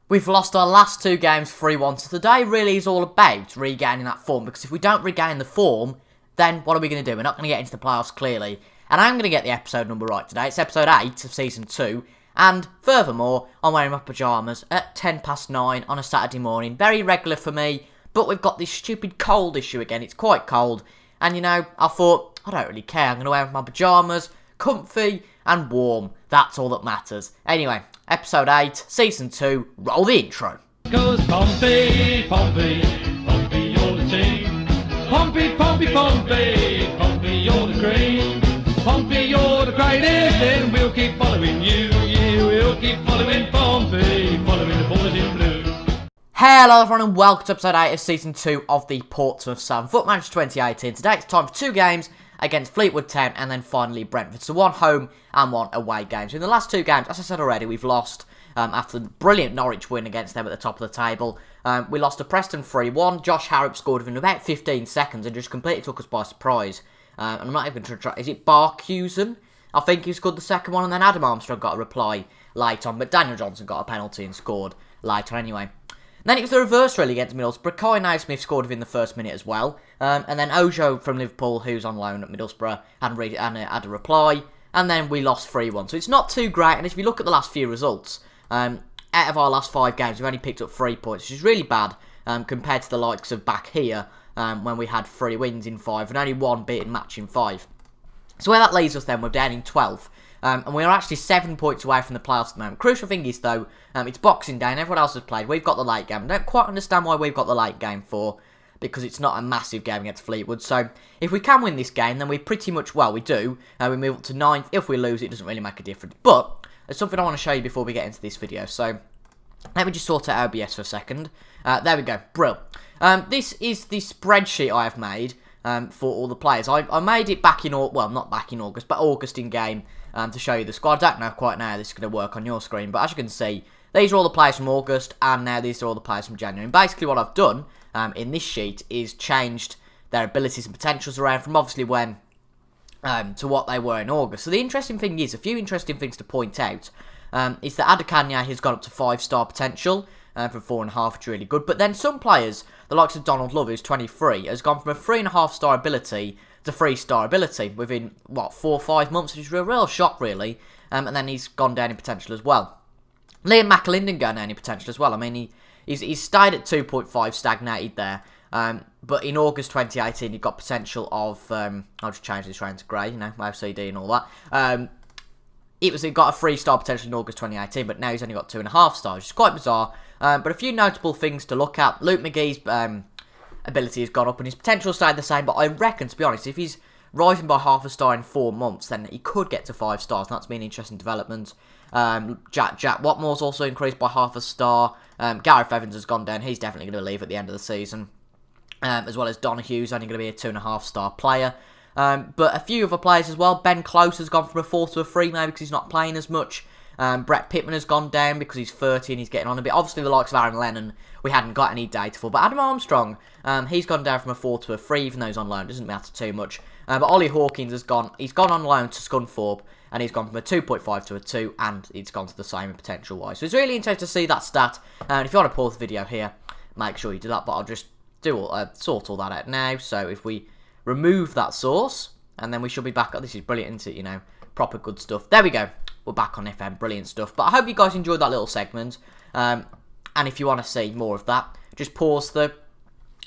We've lost our last two games 3-1, so today really is all about regaining that form, because if we don't regain the form, then what are we going to do? We're not going to get into the playoffs, clearly. And I'm going to get the episode number right today. It's episode 8 of Season 2. And furthermore, I'm wearing my pyjamas at 9:10 on a Saturday morning. Very regular for me, but we've got this stupid cold issue again. It's quite cold. And, you know, I thought, I don't really care. I'm going to wear my pyjamas, comfy and warm. That's all that matters. Anyway, episode 8, Season 2, roll the intro. Goes Pompey, Pompey, Pompey, you're the team. Pompey, Pompey, Pompey, Pompey, you're the cream. Pompey, you're the greatest, and we'll keep following you. We'll keep following Pompey, following the boys in blue. Hello everyone and welcome to episode 8 of Season 2 of the Portsmouth 7 Foot Match 2018. Today it's time for 2 games against Fleetwood Town and then finally Brentford. So 1 home and 1 away game. So in the last 2 games, as I said already, we've lost after the brilliant Norwich win against them at the top of the table. We lost to Preston 3-1. Josh Harrop scored within about 15 seconds and just completely took us by surprise. And I'm not even going to try. Is it Barcusen? I think he scored the second one, and then Adam Armstrong got a reply late on, but Daniel Johnson got a penalty and scored later anyway. Then it was the reverse really against Middlesbrough. Kye Naismith scored within the first minute as well. And then Ojo from Liverpool, who's on loan at Middlesbrough, had a reply. And then we lost 3-1. So it's not too great. And if you look at the last few results, out of our last 5 games, we've only picked up 3 points, which is really bad compared to the likes of back here, when we had 3 wins in 5 and only 1 beaten match in 5. So where that leaves us then, we're down in 12th. And we are actually 7 points away from the playoffs at the moment. Crucial thing is, though, it's Boxing Day and everyone else has played. We've got the late game. I don't quite understand why we've got the late game for, because it's not a massive game against Fleetwood. So if we can win this game, then we pretty much, well, we do. We move up to 9th. If we lose, it doesn't really make a difference. But there's something I want to show you before we get into this video. So let me just sort out OBS for a second. There we go. Brill. This is the spreadsheet I have made for all the players. I made it back in, well, not back in August, but August in game. To show you the squad. I don't know quite now how this is going to work on your screen, but as you can see, these are all the players from August, and now these are all the players from January. And basically what I've done in this sheet is changed their abilities and potentials around from obviously when to what they were in August. So the interesting thing is, a few interesting things to point out, is that Adekanye has gone up to 5-star potential from 4.5, which is really good. But then some players, the likes of Donald Love, who's 23, has gone from a 3.5-star ability to 3-star ability within, what, 4 or 5 months, which is a real shock, really. And then he's gone down in potential as well. Liam McAlinden going down in potential as well. I mean, he's stayed at 2.5, stagnated there. But in August 2018, he got potential of, I'll just change this round to grey, you know, my OCD and all that. He got a 3-star potential in August 2018, but now he's only got 2.5 stars, which is quite bizarre. But a few notable things to look at. Luke McGee's ability has gone up and his potential stayed the same, but I reckon, to be honest, if he's rising by 0.5 star in 4 months, then he could get to 5 stars, and that's been an interesting development. Jack Watmore's also increased by 0.5 star. Gareth Evans has gone down, he's definitely going to leave at the end of the season. As well as Donahue's only going to be a 2.5 star player. But a few other players as well. Ben Close has gone from a 4 to a 3 maybe because he's not playing as much. Brett Pittman has gone down because he's 30 and he's getting on a bit. Obviously, the likes of Aaron Lennon, we hadn't got any data for. But Adam Armstrong, he's gone down from a 4 to a 3, even though he's on loan. It doesn't matter too much. But Ollie Hawkins has gone on loan to Scunthorpe, and he's gone from a 2.5 to a 2, and it's gone to the same in potential-wise. So it's really interesting to see that stat. And if you want to pause the video here, make sure you do that. But I'll just sort all that out now. So if we remove that source, and then we should be back. Oh, this is brilliant, isn't it? You know, proper good stuff. There we go. We're back on FM, brilliant stuff. But I hope you guys enjoyed that little segment. And if you want to see more of that, just pause the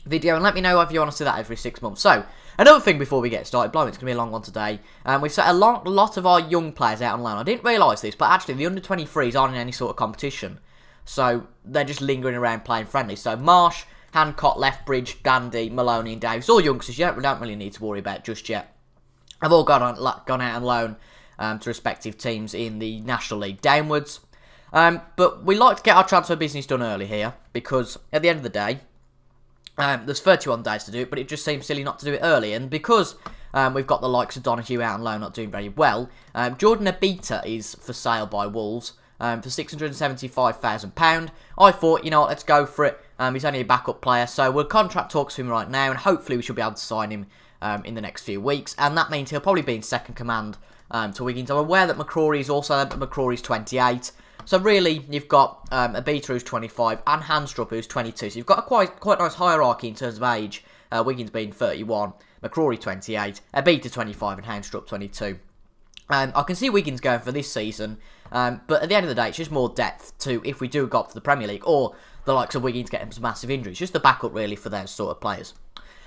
video and let me know if you want to see that every 6 months. So, another thing before we get started, blimey, it's going to be a long one today. We've set a lot of our young players out on loan. I didn't realise this, but actually the under-23s aren't in any sort of competition. So, they're just lingering around playing friendly. So, Marsh, Hancock, Lethbridge, Gandy, Maloney and Davis, all youngsters you don't really need to worry about just yet. Have all gone out on loan to respective teams in the National League downwards. But we like to get our transfer business done early here, because at the end of the day, there's 31 days to do it, but it just seems silly not to do it early. And because we've got the likes of Donohue out on loan not doing very well, Jordan Abita is for sale by Wolves for £675,000. I thought, you know what, let's go for it. He's only a backup player, so we'll contract talks for him right now, and hopefully we should be able to sign him in the next few weeks. And that means he'll probably be in second command to Wiggins. I'm aware that McCrory is also there, but McCrory's 28, So really, you've got a Beta who's 25 and Handstrup who's 22. So you've got a quite nice hierarchy in terms of age. Wiggins being 31, McCrory 28, a Beta 25 and Handstrup 22. I can see Wiggins going for this season, but at the end of the day, it's just more depth to if we do go up to the Premier League, or the likes of Wiggins getting some massive injuries. Just the backup, really, for those sort of players.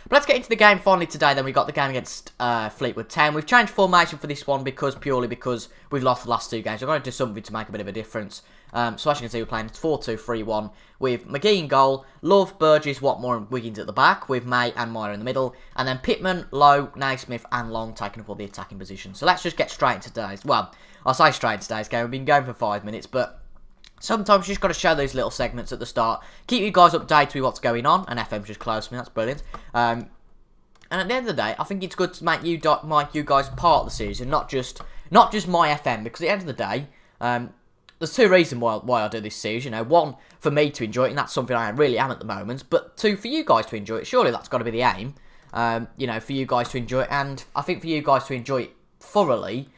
But let's get into the game finally today. Then we got the game against Fleetwood Town. We've changed formation for this one purely because we've lost the last two games. We're going to do something to make a bit of a difference. So as you can see, we're playing 4-2-3-1 with McGee in goal, Love, Burgess, Watmore and Wiggins at the back, with May and Meyer in the middle, and then Pittman, Lowe, Naismith and Long taking up all the attacking positions. So let's just get straight into today's, well, I'll say straight into today's game. We've been going for 5 minutes, but sometimes you just got to show those little segments at the start. Keep you guys updated with what's going on, and FM's just close to me, that's brilliant. And at the end of the day, I think it's good to make you guys part of the series, and not just my FM, because at the end of the day, there's two reasons why I do this series. One, for me to enjoy it, and that's something I really am at the moment. But two, for you guys to enjoy it. Surely that's got to be the aim. For you guys to enjoy it, and I think for you guys to enjoy it thoroughly,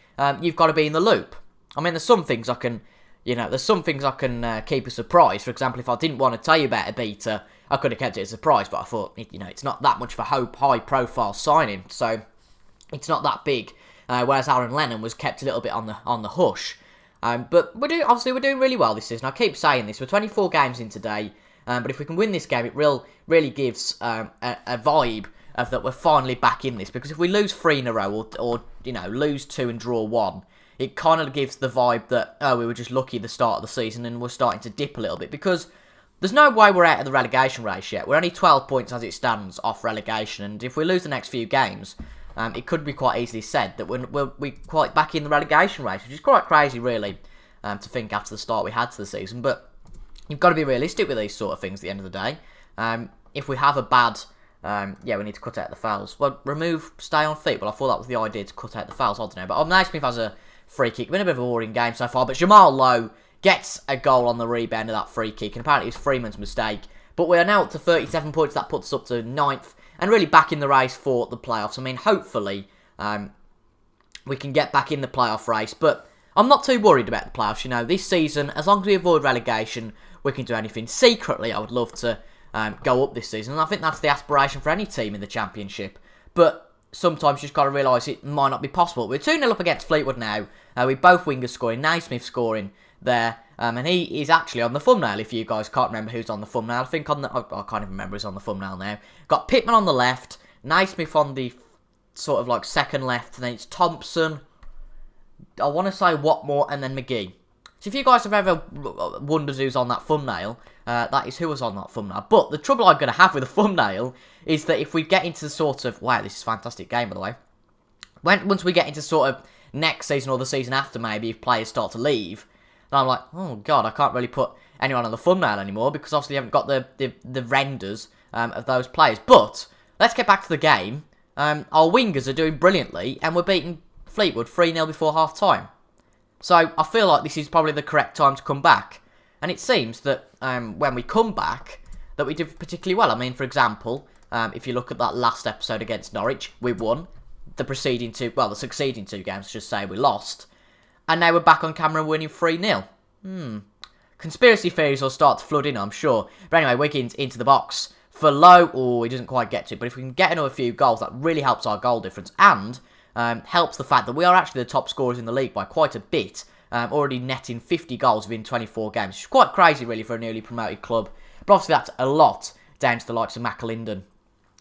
you've got to be in the loop. I mean, there's some things I can keep a surprise. For example, if I didn't want to tell you about a beta, I could have kept it a surprise. But I thought, it's not that much of a high-profile signing, so it's not that big. Whereas Aaron Lennon was kept a little bit on the hush. But we're doing really well this season. I keep saying this. We're 24 games in today, but if we can win this game, it really gives a vibe of that we're finally back in this. Because if we lose 3 in a row, or lose 2 and draw 1, it kind of gives the vibe that we were just lucky at the start of the season and we're starting to dip a little bit. Because there's no way we're out of the relegation race yet. We're only 12 points as it stands off relegation, and if we lose the next few games, it could be quite easily said that we're quite back in the relegation race, which is quite crazy, really, to think after the start we had to the season. But you've got to be realistic with these sort of things at the end of the day. If we have a bad, we need to cut out the fouls. Well, stay on feet. Well, I thought that was the idea, to cut out the fouls. I don't know. But Naismith has a free kick. Been a bit of a boring game so far, but Jamal Lowe gets a goal on the rebound of that free kick, and apparently it was Freeman's mistake. But we are now up to 37 points. That puts us up to 9th. And really back in the race for the playoffs. I mean, hopefully, we can get back in the playoff race. But I'm not too worried about the playoffs. This season, as long as we avoid relegation, we can do anything. Secretly, I would love to go up this season. And I think that's the aspiration for any team in the Championship. But sometimes you just got to realise it might not be possible. We're 2-0 up against Fleetwood now. With both wingers scoring. Naismith scoring there. And he is actually on the thumbnail, if you guys can't remember who's on the thumbnail. I think I can't even remember who's on the thumbnail now. Got Pittman on the left, Naismith on the sort of like second left, and then it's Thompson, I want to say Watmore, and then McGee. So if you guys have ever wondered who's on that thumbnail, that is who was on that thumbnail. But the trouble I'm going to have with the thumbnail is that if we get into the sort of, wow, this is a fantastic game, by the way. Once we get into sort of next season or the season after, maybe, if players start to leave, and I'm like, oh god, I can't really put anyone on the thumbnail anymore because obviously you haven't got the renders of those players. But let's get back to the game. Our wingers are doing brilliantly, and we're beating Fleetwood 3-0 before half time. So I feel like this is probably the correct time to come back. And it seems that when we come back, that we do particularly well. I mean, for example, if you look at that last episode against Norwich, we won. The succeeding 2 games, I should say, we lost. And now we're back on camera winning 3-0. Conspiracy theories will start to flood in, I'm sure. But anyway, Wiggins into the box for Lowe. Oh, he doesn't quite get to it. But if we can get another few goals, that really helps our goal difference. And helps the fact that we are actually the top scorers in the league by quite a bit. Already netting 50 goals within 24 games. Which is quite crazy, really, for a newly promoted club. But obviously that's a lot down to the likes of McAlinden.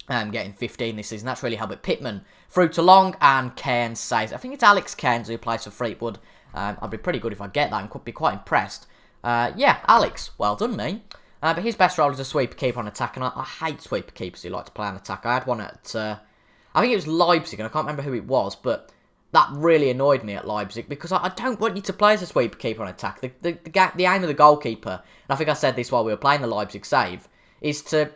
Getting 15 this season. That's really helped. But Pittman through to Long, and Cairns saves. I think it's Alex Cairns who plays for Fleetwood. I'd be pretty good if I get that and could be quite impressed. Alex, well done, me. But his best role is a sweeper keeper on attack, and I hate sweeper keepers who like to play on attack. I had one at, I think it was Leipzig, and I can't remember who it was, but that really annoyed me at Leipzig, because I don't want you to play as a sweeper keeper on attack. The aim of the goalkeeper, and I think I said this while we were playing the Leipzig save, is to,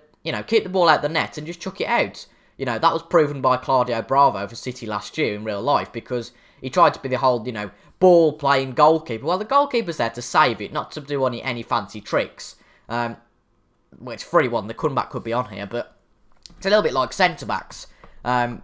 keep the ball out the net and just chuck it out. That was proven by Claudio Bravo for City last year in real life, because he tried to be the whole, ball-playing goalkeeper. Well, the goalkeeper's there to save it, not to do any fancy tricks. Well, it's 3-1, the comeback could be on here, but it's a little bit like centre-backs. I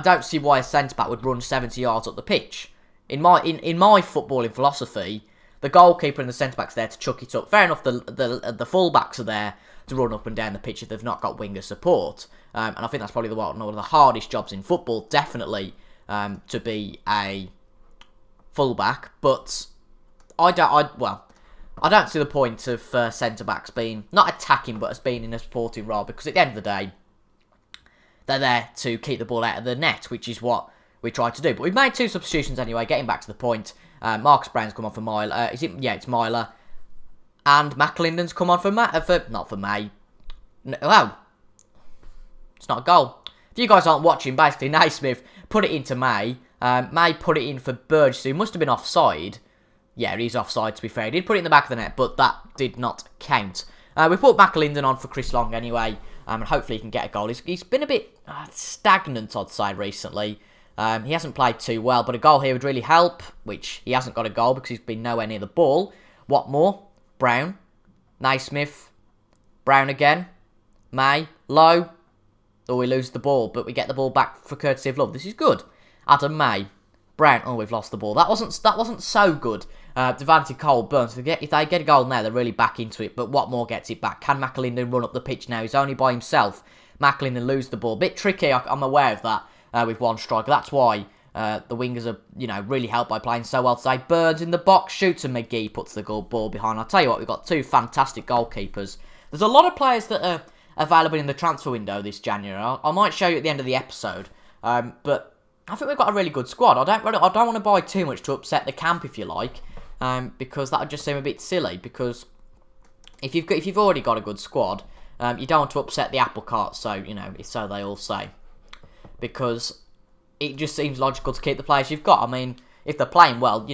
don't see why a centre-back would run 70 yards up the pitch. In my footballing philosophy, The goalkeeper and the centre-back's there to chuck it up. Fair enough, the full-backs are there to run up and down the pitch if they've not got winger support. And I think that's probably one of the hardest jobs in football, definitely, to be a full-back. But I don't see the point of centre-backs being, not attacking, but as being in a supporting role, because at the end of the day, they're there to keep the ball out of the net, which is what we try to do. But we've made 2 substitutions anyway, getting back to the point. Marcus Brown's come on for Myler. It's Myler. And McAlinden's come on for not for May. Well, it's not a goal. If you guys aren't watching, basically, Naismith put it into May. May put it in for Burgess, who must have been offside. Yeah, he's offside, to be fair. He did put it in the back of the net, but that did not count. We put McAlinden on for Chris Long anyway, and hopefully he can get a goal. He's been a bit stagnant, I'd say, recently. He hasn't played too well, but a goal here would really help, which he hasn't got a goal because he's been nowhere near the ball. Watmore, Brown, Naismith, Brown again, May, Low. Oh, we lose the ball, but we get the ball back for courtesy of Love. This is good. Adam May, Brown. Oh, we've lost the ball. That wasn't so good. Devante Cole, Burns. If they get a goal now, they're really back into it. But Watmore gets it back. Can McAlinden run up the pitch now? He's only by himself. McAlinden lose the ball. Bit tricky. I'm aware of that with one striker. That's why the wingers are, really helped by playing so well today. Burns in the box shoots and McGee puts the ball behind. I'll tell you what, we've got 2 fantastic goalkeepers. There's a lot of players that are available in the transfer window this January. I might show you at the end of the episode. But I think we've got a really good squad. I don't want to buy too much to upset the camp, if you like, because that would just seem a bit silly. Because if you've already got a good squad, you don't want to upset the apple cart. So so they all say, because it just seems logical to keep the players you've got. I mean, if they're playing well,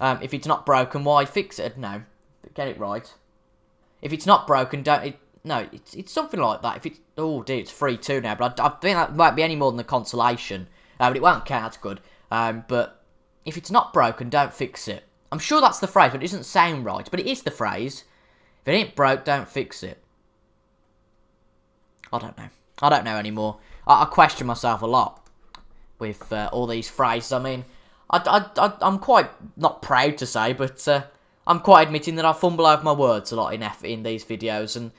if it's not broken, why fix it? No, get it right. If it's not broken, it's something like that. If it's it's 3-2 now, but I think that won't be any more than a consolation. But it won't count. That's good. But if it's not broken, don't fix it. I'm sure that's the phrase, but it doesn't sound right. But it is the phrase. If it ain't broke, don't fix it. I don't know anymore. I question myself a lot with all these phrases. I mean, I'm quite not proud to say, but I'm quite admitting that I fumble over my words a lot in these videos. And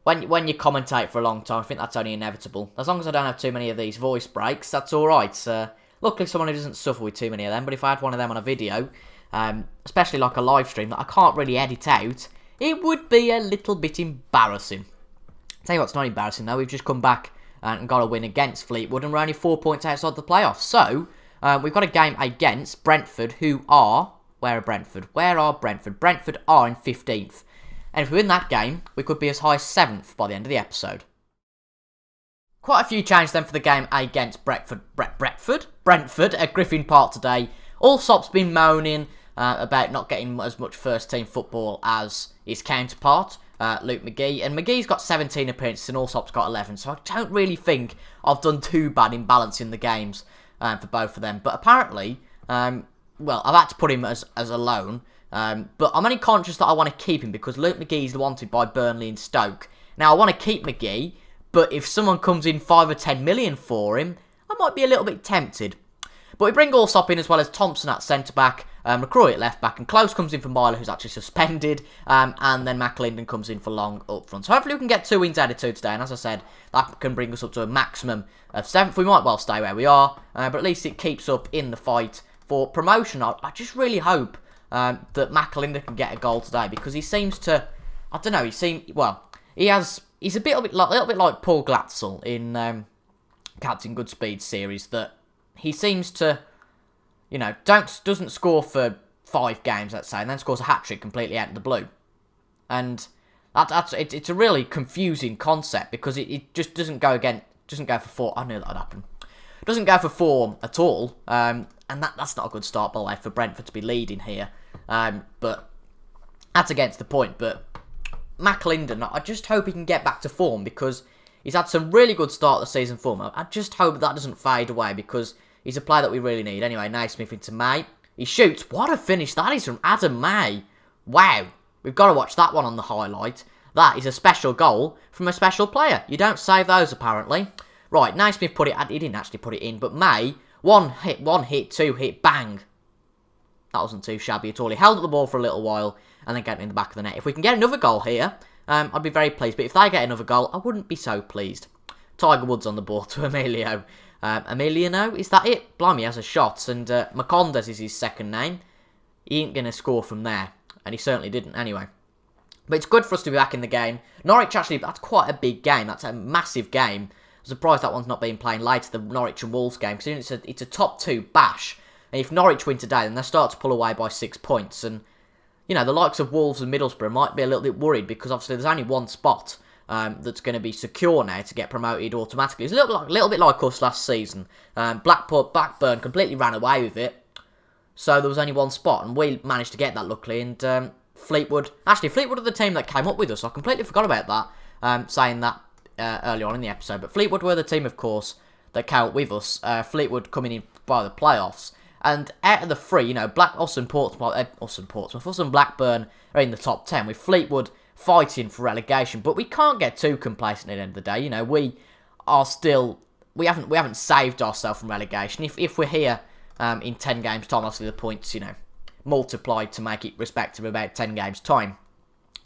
when you commentate for a long time, I think that's only inevitable. As long as I don't have too many of these voice breaks, that's all right. Luckily, someone who doesn't suffer with too many of them. But if I had one of them on a video, especially like a live stream that I can't really edit out, it would be a little bit embarrassing. Tell you what's not embarrassing though. We've just come back and got a win against Fleetwood, and we're only 4 points outside the playoffs. So we've got a game against Brentford, who are where are Brentford? Where are Brentford? Brentford are in 15th. And if we win that game, we could be as high as 7th by the end of the episode. Quite a few changes then for the game against Brentford at Griffin Park today. Allsop's been moaning about not getting as much first team football as his counterpart, Luke McGee. And McGee's got 17 appearances and Allsop's got 11. So I don't really think I've done too bad in balancing the games for both of them. But apparently, I've had to put him as a loan. But I'm only conscious that I want to keep him because Luke McGee's wanted by Burnley and Stoke. Now, I want to keep McGee, but if someone comes in 5 or 10 million for him, I might be a little bit tempted. But we bring Allsop in as well as Thompson at centre-back, McCrory at left-back, and Close comes in for Myler, who's actually suspended, and then McAlinden comes in for Long up front. So hopefully we can get 2 wins out of 2 today, and as I said, that can bring us up to a maximum of 7th. We might well stay where we are, but at least it keeps up in the fight for promotion. I just really hope that McAlinden can get a goal today, because he seems to, I don't know, he's a little bit like Paul Glatzel in Captain Goodspeed's series, that he seems to, doesn't score for 5 games, let's say, and then scores a hat-trick completely out of the blue. And it's a really confusing concept, because it just doesn't go for form. I knew that would happen. It doesn't go for form at all, and that's not a good start, by the way, for Brentford to be leading here. But that's against the point. But McAlinden, I just hope he can get back to form, because he's had some really good start of the season form. I just hope that doesn't fade away, because he's a player that we really need. Anyway, Naismith into May. He shoots. What a finish that is from Adam May. Wow. We've got to watch that one on the highlight. That is a special goal from a special player. You don't save those, apparently. Right, Naismith put it, he didn't actually put it in, but May, one hit, 2 hit, bang. That wasn't too shabby at all. He held up the ball for a little while and then got it in the back of the net. If we can get another goal here, I'd be very pleased. But if they get another goal, I wouldn't be so pleased. Tiger Woods on the ball to Emilio. Emiliano, is that it? Blimey, he has a shot. And Macondes is his second name. He ain't going to score from there. And he certainly didn't anyway. But it's good for us to be back in the game. Norwich, actually, that's quite a big game. That's a massive game. I'm surprised that one's not being playing later, the Norwich and Wolves game. Because it's a top 2 bash. And if Norwich win today, then they start to pull away by 6 points. And, you know, the likes of Wolves and Middlesbrough might be a little bit worried. Because, obviously, there's only one spot that's going to be secure now to get promoted automatically. It's a little bit like us last season. Blackburn completely ran away with it. So there was only one spot. And we managed to get that, luckily. And Fleetwood are the team that came up with us. I completely forgot about that, saying that earlier on in the episode. But Fleetwood were the team, of course, that came up with us. Fleetwood coming in by the playoffs. And out of the 3, you know, us and Blackburn are in the top 10, with Fleetwood fighting for relegation. But we can't get too complacent at the end of the day. You know, we haven't saved ourselves from relegation. If we're here in 10 games' time, obviously the points, you know, multiplied to make it respective about 10 games' time.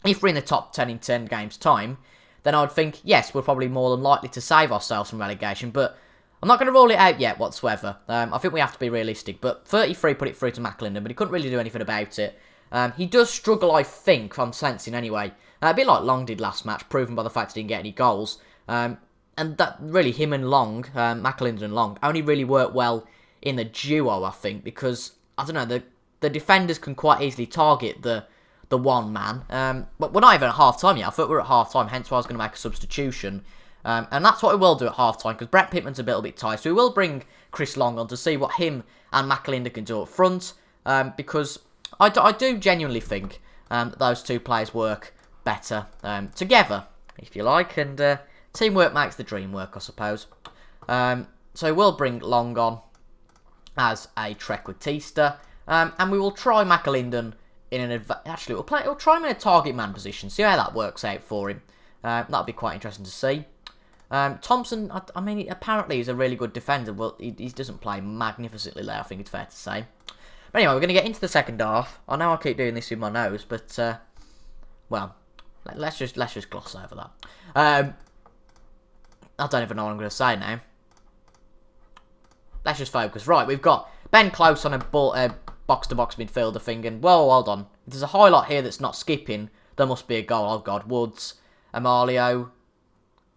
If we're in the top 10 in 10 games' time, then I would think, yes, we're probably more than likely to save ourselves from relegation. But I'm not going to rule it out yet whatsoever. I think we have to be realistic. But 33 put it through to McLinden, but he couldn't really do anything about it. He does struggle, I think, I'm sensing anyway. A bit like Long did last match, proven by the fact he didn't get any goals. And that really, him and Long, McLinden and Long, only really work well in the duo, I think. Because, I don't know, the defenders can quite easily target the one man. But we're not even at half-time yet. I thought we were at half-time, hence why I was going to make a substitution. And that's what we will do at half-time, because Brett Pitman's a little bit tight. So we will bring Chris Long on to see what him and McAlinder can do up front. Because I do genuinely think that those two players work better together, if you like. And teamwork makes the dream work, I suppose. So we'll bring Long on as a trequartista. And we will try McAlinden in an we'll try him in a target man position. See how that works out for him. That'll be quite interesting to see. Thompson, I mean, apparently he's a really good defender. Well, he doesn't play magnificently there, I think it's fair to say. But anyway, we're going to get into the second half. I know I keep doing this with my nose, but well, let's just gloss over that. I don't even know what I'm going to say now. Let's just focus. Right, we've got Ben Close on a box-to-box midfielder thing, and whoa, hold on. If there's a highlight here that's not skipping, there must be a goal. Oh God, Woods, Amalio.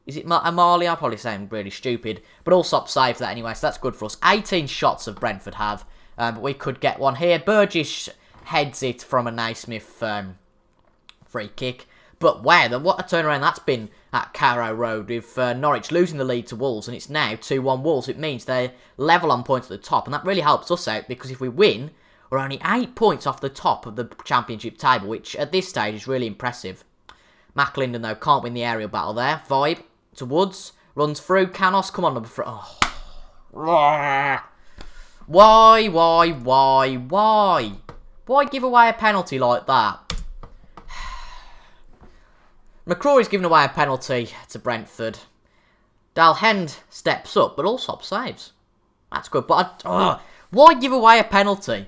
Is it Amalio? I'm probably saying really stupid, but Allsop saved that anyway, so that's good for us. 18 shots of Brentford have, but we could get one here. Burgess heads it from a Naismith free kick. But wow, what a turnaround that's been at Carrow Road, with Norwich losing the lead to Wolves, and it's now 2-1 Wolves. It means they're level on points at the top, and that really helps us out, because if we win, we're only 8 points off the top of the championship table, which at this stage is really impressive. McAlinden, though, can't win the aerial battle there. Vibe to Woods, runs through. Canos, come on, number 3. Oh. Why? Why give away a penalty like that? McCrory's given away a penalty to Brentford. Dalhend steps up, but Allsop saves. That's good, but why give away a penalty?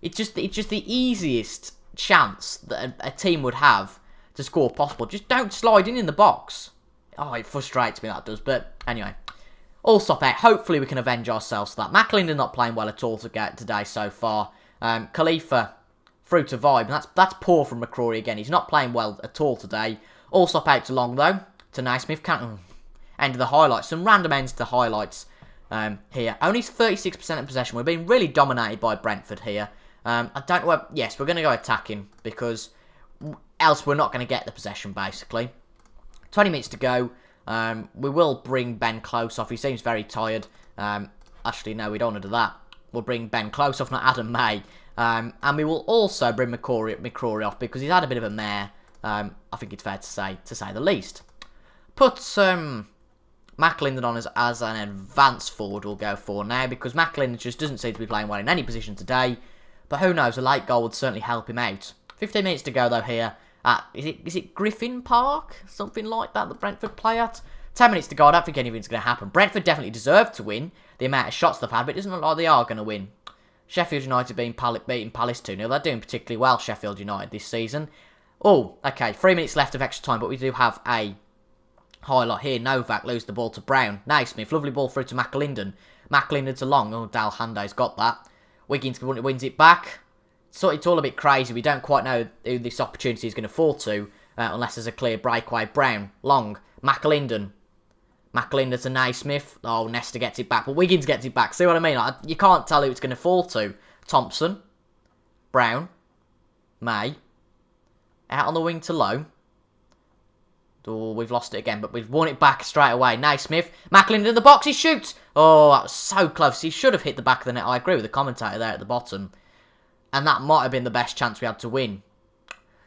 It's just the easiest chance that a team would have to score possible. Just don't slide in the box. Oh, it frustrates me, that does. But anyway, Allsop out. Hopefully we can avenge ourselves for that. McAlinden not playing well at all today so far. Khalifa through to Vibe. And that's poor from McCrory again. He's not playing well at all today. Allsop out to Long, though. To Naismith. End of the highlights. Some random ends to the highlights here. Only 36% of possession. We're being really dominated by Brentford here. I don't know. Yes, we're going to go attacking, because else we're not going to get the possession, basically. 20 minutes to go. We will bring Ben Close off. He seems very tired. Actually, no, we don't want to do that. We'll bring Ben Close off, not Adam May. And we will also bring McCrory off, because he's had a bit of a mare. I think it's fair to say the least. Put McAlinden on as an advanced forward we'll go for now, because McAlinden just doesn't seem to be playing well in any position today. But who knows, a late goal would certainly help him out. 15 minutes to go though here at, is it Griffin Park? Something like that Brentford play at? 10 minutes to go, I don't think anything's going to happen. Brentford definitely deserve to win the amount of shots they've had, but it doesn't look like they are going to win. Sheffield United beating Palace 2-0. They're doing particularly well, Sheffield United, this season. Oh, okay, 3 minutes left of extra time, but we do have a highlight here. Novak loses the ball to Brown. Naismith, lovely ball through to McAlinden. McAlinden to Long. Oh, Dalhando's got that. Wiggins wins it back. So it's all a bit crazy. We don't quite know who this opportunity is going to fall to, unless there's a clear breakaway. Brown, Long, McAlinden. McAlinden to Naismith. Oh, Nesta gets it back, but Wiggins gets it back. See what I mean? Like, you can't tell who it's going to fall to. Thompson, Brown, May. Out on the wing to Lowe. Oh, we've lost it again, but we've won it back straight away. Naismith, McAlinden in the box, he shoots. Oh, that was so close. He should have hit the back of the net. I agree with the commentator there at the bottom. And that might have been the best chance we had to win.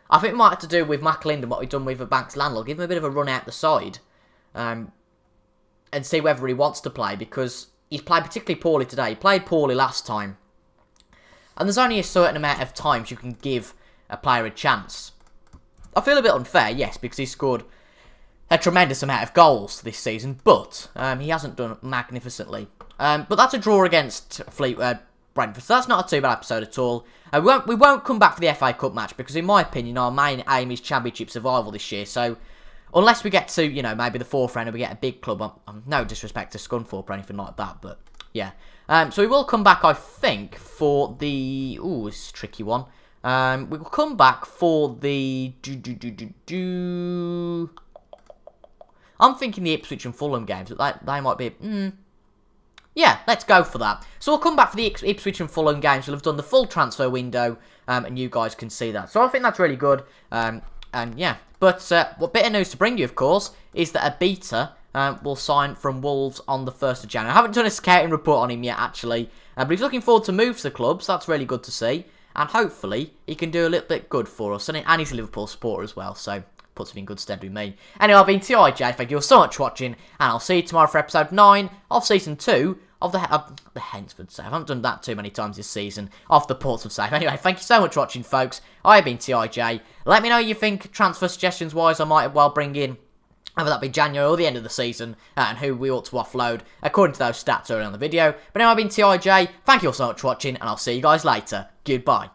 I think it might have to do with McAlinden, what we've done with the Banks landlord. Give him a bit of a run out the side. And see whether he wants to play, because he's played particularly poorly today. He played poorly last time. And there's only a certain amount of times you can give a player a chance. I feel a bit unfair, yes, because he scored a tremendous amount of goals this season, but he hasn't done magnificently. But that's a draw against Fleetwood Brentford, so that's not a too bad episode at all. We won't come back for the FA Cup match, because in my opinion, our main aim is Championship survival this year, so unless we get to, you know, maybe the fourth round and we get a big club, no disrespect to Scunthorpe or anything like that, but yeah. So we will come back, I think, for the... Ooh, this is a tricky one. We will come back for the... I'm thinking the Ipswich and Fulham games. They might be... Yeah, let's go for that. So we'll come back for the Ipswich and Fulham games. We'll have done the full transfer window, and you guys can see that. So I think that's really good. And yeah. But what bit of news to bring you, of course, is that a beta will sign from Wolves on the 1st of January. I haven't done a scouting report on him yet, actually. But he's looking forward to move to the club, so that's really good to see. And hopefully, he can do a little bit good for us. And he's a Liverpool supporter as well, so puts him in good stead with me. Anyway, I've been TIJ. Thank you all so much for watching. And I'll see you tomorrow for episode 9 of Season 2 of the Hensford save. I haven't done that too many times this season. Of the Portsmouth save. Anyway, thank you so much for watching, folks. I have been TIJ. Let me know what you think, transfer suggestions-wise, I might well bring in, whether that be January or the end of the season, and who we ought to offload, according to those stats earlier on the video. But anyway, I've been TIJ. Thank you all so much for watching, and I'll see you guys later. Goodbye.